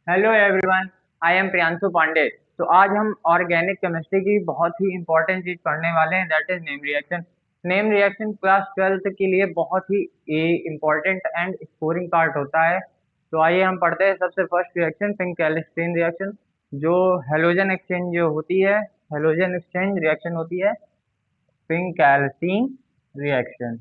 Hello everyone, I am Priyanshu Pandey. तो आज हम ऑर्गेनिक केमिस्ट्री की बहुत ही इंपॉर्टेंट चीज पढ़ने वाले हैं, that is name reaction. Name reaction class 12th के लिए बहुत ही इंपॉर्टेंट एंड स्कोरिंग पार्ट होता है। तो आइए हम पढ़ते हैं सबसे फर्स्ट रिएक्शन, फिंकेल्स्टीन रिएक्शन। जो हेलोजन एक्सचेंज जो होती है, हेलोजन एक्सचेंज रिएक्शन होती है Finkelstein reaction.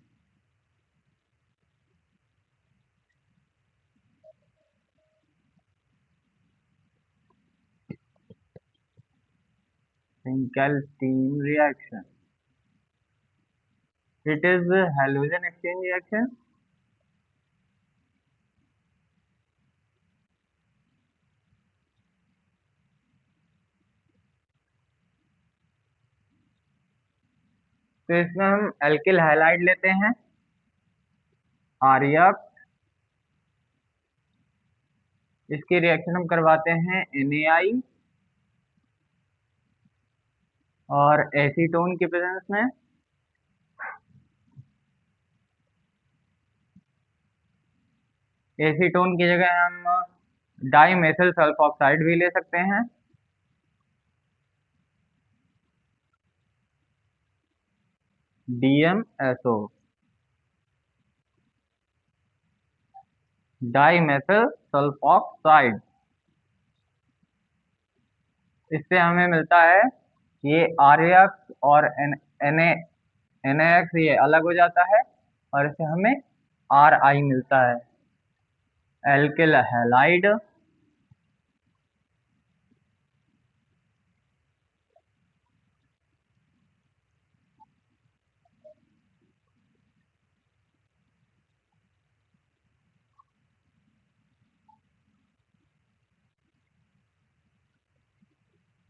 Finkelstein reaction, it is halogen exchange reaction. तो इसमें हम एल्किल हैलाइड लेते हैं, आर्यक। इसकी रिएक्शन हम करवाते हैं NaI और एसीटोन की प्रेजेंस में। एसीटोन की जगह हम डाईमेथिल सल्फोक्साइड भी ले सकते हैं। DMSO, dimethyl sulphoxide. इससे हमें मिलता है ये आर्यक और NaX ये अलग हो जाता है और इससे हमें RI मिलता है, एल्किल हैलाइड।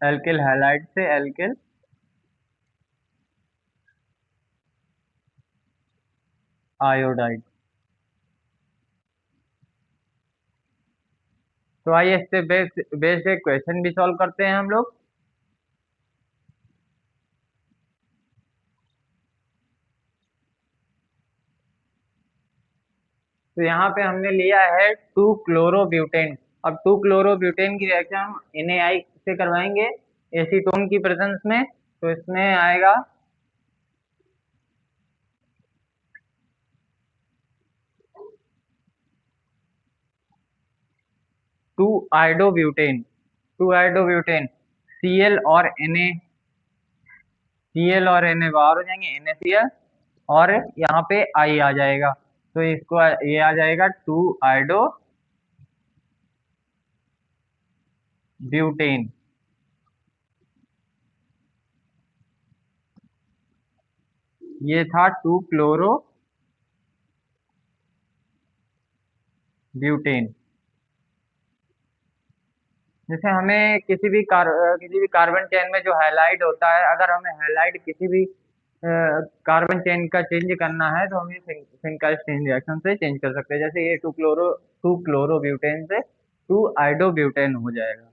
एल्किल हैलाइड से एल्किल आयोडाइड। तो आइए इससे बेस्ड एक क्वेश्चन भी सॉल्व करते हैं हम लोग। तो यहाँ पे हमने लिया है 2 क्लोरोब्यूटेन। अब 2 क्लोरोब्यूटेन की रिएक्शन हम NaI से करवाएंगे एसीटोन की प्रेजेंस में। तो इसमें आएगा 2 आइडोब्यूटेन। 2 आइडोब्यूटेन, Cl और Na बाहर हो जाएंगे, NaCl, और यहाँ पे I आ जाएगा। तो इसको ये आ जाएगा 2 आइडोब्यूटेन। ये था 2 क्लोरोब्यूटेन। जैसे हमें किसी भी कार्बन चेन में जो हैलाइड होता है, अगर हमें हैलाइड किसी भी कार्बन चेन का चेंज करना है तो हम ये फिंकेल्स्टीन रिएक्शन से चेंज कर सकते हैं। जैसे ये 2 क्लोरोब्यूटेन से 2 आइडोब्यूटेन हो जाएगा।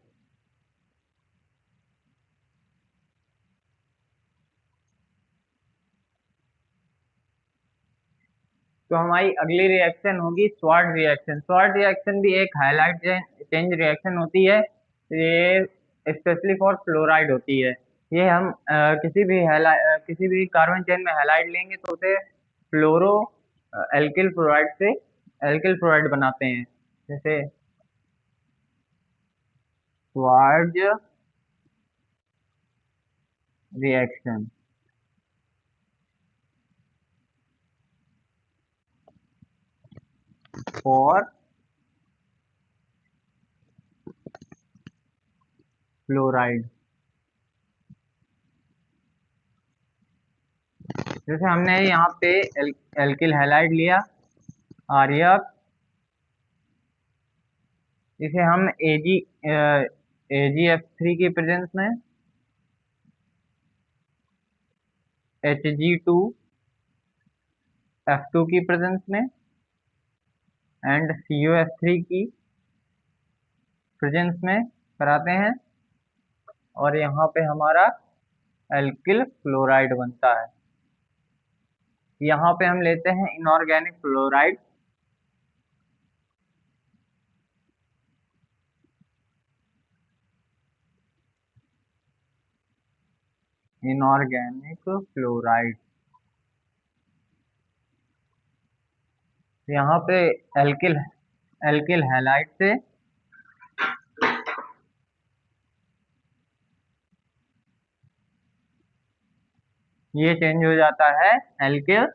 तो हमारी अगली रिएक्शन होगी स्वार्ट रिएक्शन। स्वार्ट रिएक्शन भी एक हाइलाइट चेंज रिएक्शन होती है। ये स्पेशली फॉर फ्लोराइड होती है। ये हम किसी भी कार्बन चेन में हैलाइड लेंगे तो उसे फ्लोरो एल्किल फ्लोराइड से एल्किल फ्लोराइड बनाते हैं। जैसे स्वार्ट रिएक्शन। फॉर फ्लोराइड, जैसे हमने यहाँ पे एल्किल हैलाइड लिया, आर्यक। इसे हम AgF3 की प्रेजेंस में, Hg2F2 की प्रेजेंस में एंड COF3 की प्रेजेंस में कराते हैं और यहाँ पे हमारा एल्किल फ्लोराइड बनता है। यहाँ पे हम लेते हैं इनऑर्गेनिक फ्लोराइड। Inorganic fluoride. यहाँ पे एल्किल एल्किल हैलाइड से ये चेंज हो जाता है एल्किल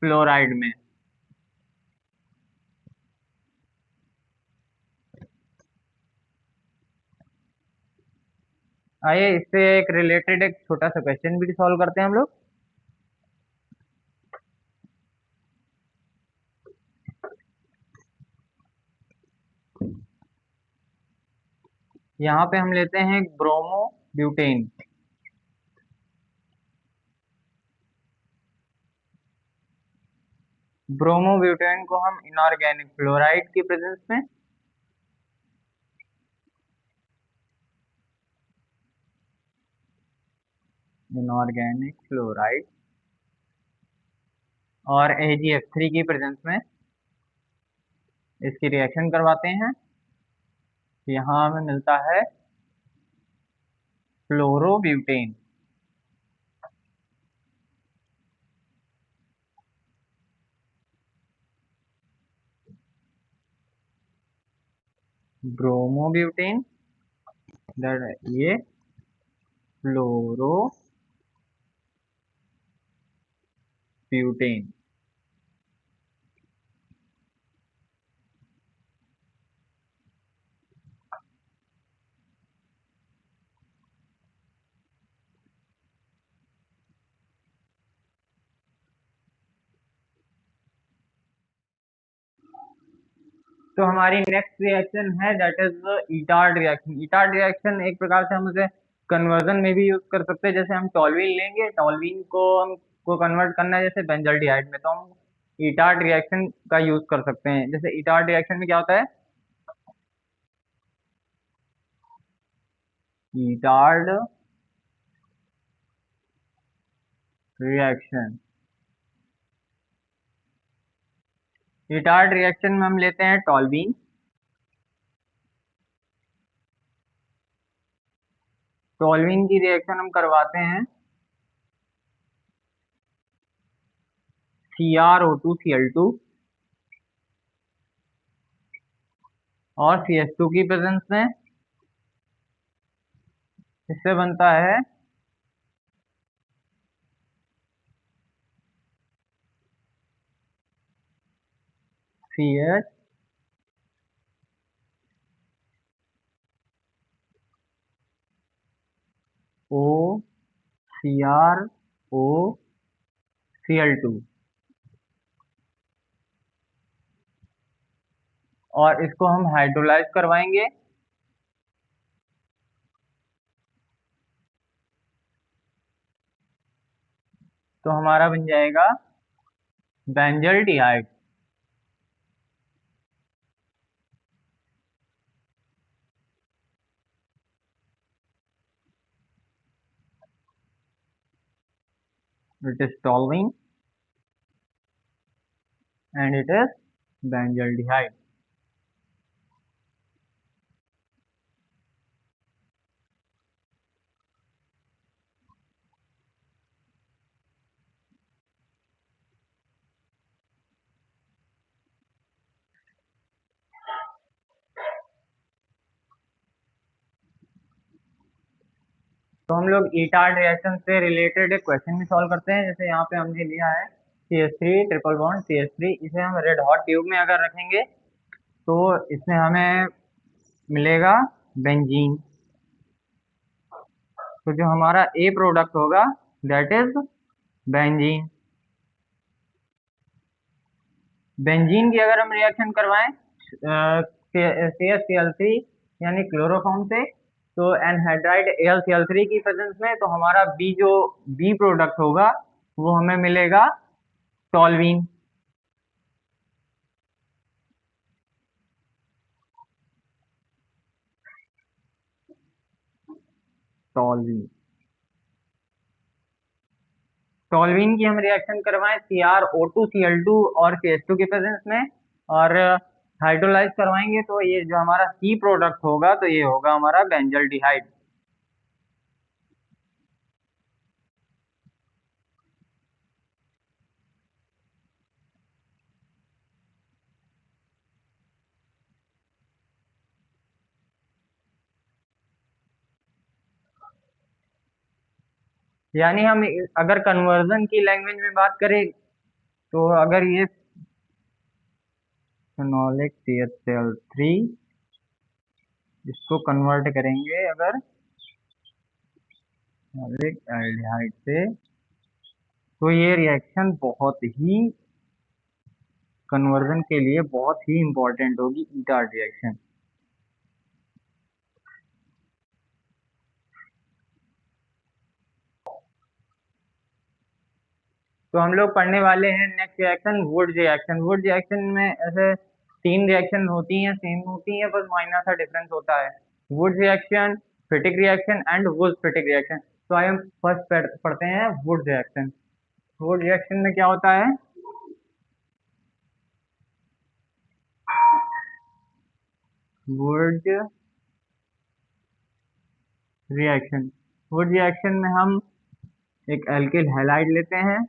फ्लोराइड में। आइए इससे एक रिलेटेड एक छोटा सा क्वेश्चन भी सॉल्व करते हैं हम लोग। यहाँ पे हम लेते हैं ब्रोमो ब्यूटेन। ब्रोमो ब्यूटेन को हम इनऑर्गेनिक फ्लोराइड की प्रेजेंस में इनऑर्गेनिक फ्लोराइड और AgF3 की प्रेजेंस में इसकी रिएक्शन करवाते हैं। यहाँ हमें मिलता है फ्लोरोब्यूटेन। ब्रोमोब्यूटेन ये फ्लोरोब्यूटेन। तो हमारी नेक्स्ट रिएक्शन है that is Etard reaction. Etard reaction एक प्रकार से हम उसे कन्वर्जन में भी यूज कर सकते हैं। जैसे हम टॉल्यूइन लेंगे, टॉल्यूइन को हमको कन्वर्ट करना है जैसे बेंजल्डिहाइड में, तो हम इटार्ड रिएक्शन का यूज कर सकते हैं। जैसे इटार्ड रिएक्शन में क्या होता है, इटार्ड रिएक्शन, इटार्ड रिएक्शन में हम लेते हैं टॉल्यूइन, टॉल्यूइन की रिएक्शन हम करवाते हैं CrO2Cl2 और CH2 की प्रेजेंस में। इससे बनता है CH O CrOCl2 और इसको हम हाइड्रोलाइज करवाएंगे। तो हमारा बन जाएगा benzaldehyde. It is toluene and it is benzaldehyde. तो हम लोग इटार्ड रिएक्शन से रिलेटेड एक क्वेश्चन भी सॉल्व करते हैं। जैसे यहाँ पे हमने लिया है CH3 ट्रिपल बॉन्ड CH3, इसे हम रेड हॉट ट्यूब में अगर रखेंगे तो इसमें हमें मिलेगा बेंजीन। तो जो हमारा ए प्रोडक्ट होगा दैट इज बेंजीन। बेंजीन की अगर हम रिएक्शन करवाएं CH3 यानी क्लोरोफॉर्म से, तो एनहाइड्राइड AlCl3 की प्रेजेंस में, तो हमारा जो बी प्रोडक्ट होगा वो हमें मिलेगा टॉल्यूइन। टॉल्यूइन टॉल्यूइन की हम रिएक्शन करवाएं CrO2Cl2 और CH2 की प्रेजेंस में और हाइड्रोलाइज करवाएंगे, तो ये जो हमारा सी प्रोडक्ट होगा तो ये होगा हमारा बेंजल्डिहाइड। यानी हम अगर कन्वर्जन की लैंग्वेज में बात करें तो अगर ये फेनोलिक CH3 इसको कन्वर्ट करेंगे अगर फेनोलिक एल्डिहाइड से, तो ये रिएक्शन बहुत ही कन्वर्जन के लिए बहुत ही इंपॉर्टेंट होगी, ईटार रिएक्शन। तो हम लोग पढ़ने वाले हैं next reaction, would reaction. Would reaction में ऐसे 3 रिएक्शन होती हैं, सेम होती हैं, बस माइनर सा डिफरेंस होता है। Would reaction, फिटिक reaction and would फिटिक reaction. तो आइए हम फर्स्ट पढ़ते हैं वुड रिएक्शन। वुड रिएक्शन में क्या होता है, वुड रिएक्शन। वुड रिएक्शन में हम एक एल्किल हैलाइड लेते हैं,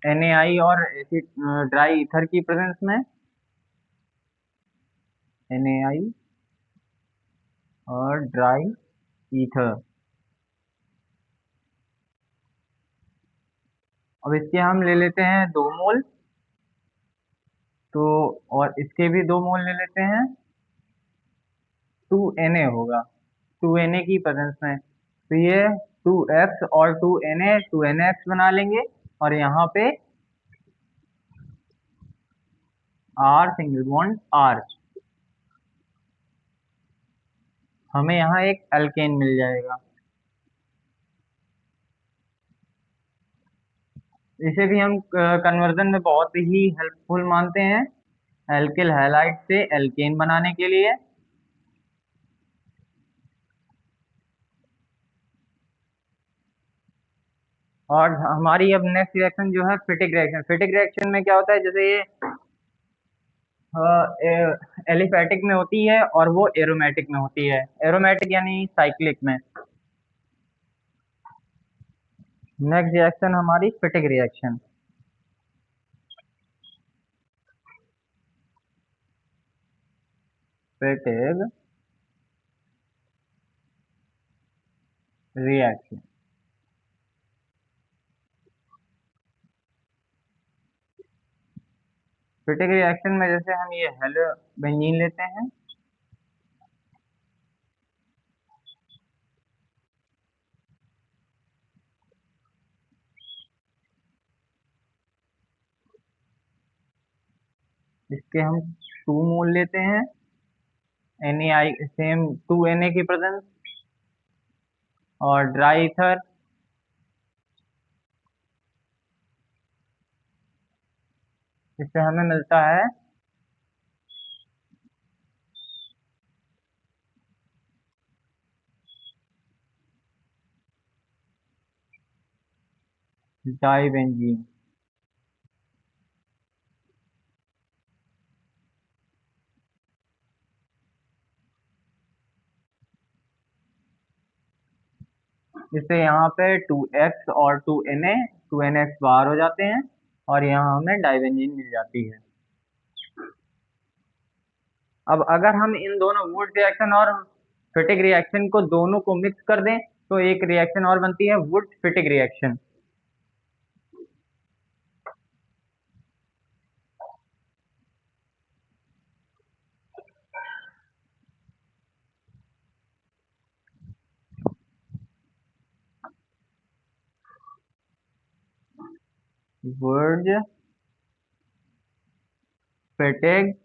NaI और एसिड ड्राई ईथर की प्रेजेंस में, NaI और ड्राई ईथर। अब इसके हम ले लेते हैं 2 मोल, तो और इसके भी 2 मोल ले लेते हैं, 2Na होगा 2Na की प्रेजेंस में। तो ये 2X और 2Na 2NX बना लेंगे, और यहाँ पे R सिंगल बॉन्ड R, हमें यहाँ एक एल्केन मिल जाएगा। इसे भी हम कन्वर्जन में बहुत ही हेल्पफुल मानते हैं, एल्किल हैलाइड से एल्केन बनाने के लिए। और हमारी अब नेक्स्ट रिएक्शन जो है फिटिक रिएक्शन। फिटिक रिएक्शन में क्या होता है, जैसे ये एलिफैटिक में होती है और वो एरोमेटिक में होती है। एरोमेटिक यानी साइक्लिक में। नेक्स्ट रिएक्शन हमारी फिटिक रिएक्शन। फिटिक रिएक्शन। फिटिक रिएक्शन में जैसे हम ये हेलो बेंजीन लेते हैं, इसके हम 2 मोल लेते हैं, NaI सेम 2Na की प्रेजेंस, और ड्राई ईथर, इससे हमें मिलता है डाइबेंजीन। इससे यहाँ पे 2X और 2Na 2NX बाहर हो जाते हैं, और यहाँ हमें डाइबेंजीन मिल जाती है। अब अगर हम इन दोनों वुड रिएक्शन और फिटिक रिएक्शन को दोनों को मिक्स कर दें तो एक रिएक्शन और बनती है वुड फिटिक रिएक्शन। Would फिटिक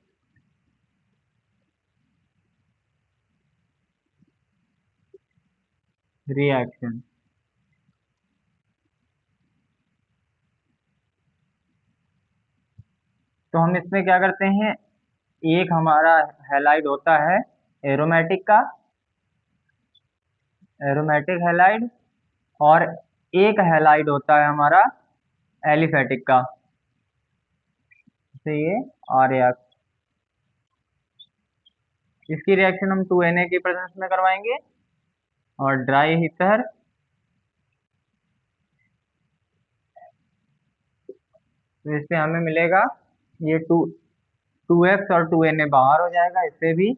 reaction. तो हम इसमें क्या करते हैं, एक हमारा हैलाइड होता है एरोमेटिक का, एरोमेटिक हैलाइड, और एक हैलाइड होता है हमारा एलिफेटिक का, जैसे ये RAF। इसकी रिएक्शन हम 2Na की प्रेजेंस में करवाएंगे, और ड्राई हीथर, तो इससे हमें मिलेगा ये 2 2x और 2na बाहर हो जाएगा इससे भी।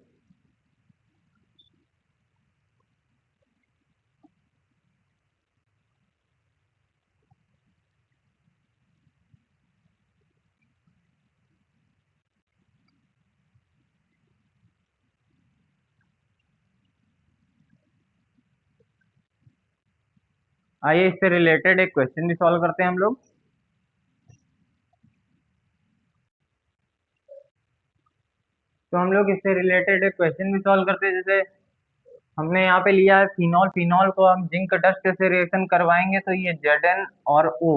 आइए इससे रिलेटेड एक क्वेश्चन भी सॉल्व करते हैं हम लोग। तो हम लोग इससे रिलेटेड एक क्वेश्चन भी सॉल्व करते हैं। जैसे हमने यहाँ पे लिया है फिनॉल, फिनॉल को हम जिंक डस्ट से रिएक्शन करवाएंगे तो ये Zn और O,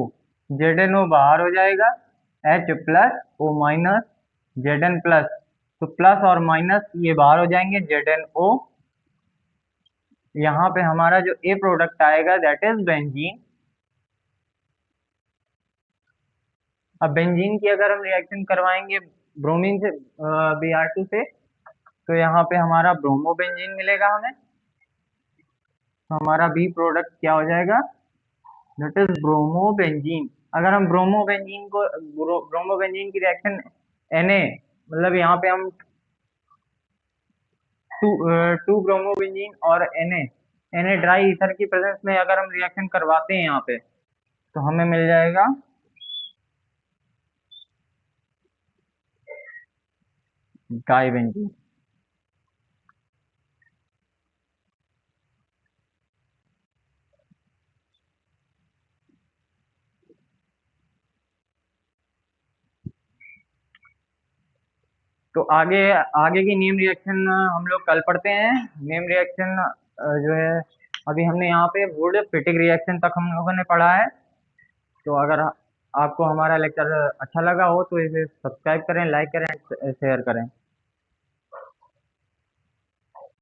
ZnO बाहर हो जाएगा, H plus O minus Zn plus, तो प्लस और माइनस ये बाहर हो जाएंगे, ZnO। यहाँ पे हमारा जो ए प्रोडक्ट आएगा दैट इज बेंजीन। अब बेंजीन की अगर हम रिएक्शन करवाएंगे ब्रोमीन से, Br2 से, तो यहाँ पे हमारा ब्रोमो बेंजीन मिलेगा हमें। तो हमारा बी प्रोडक्ट क्या हो जाएगा, दैट इज ब्रोमो बेंजीन। अगर हम ब्रोमो बेंजीन को ब्रोमो बेंजीन की रिएक्शन Na, मतलब यहाँ पे हम टू ब्रोमो बेंजीन और Na ड्राई ईथर की प्रेजेंस में अगर हम रिएक्शन करवाते हैं यहाँ पे, तो हमें मिल जाएगा डाई बेंजीन। तो आगे आगे की नेम रिएक्शन हम लोग कल पढ़ते हैं। नेम रिएक्शन जो है अभी हमने यहाँ पे वुड फिटिक रिएक्शन तक हम लोगों ने पढ़ा है। तो अगर आपको हमारा लेक्चर अच्छा लगा हो तो इसे सब्सक्राइब करें, लाइक करें, शेयर करें।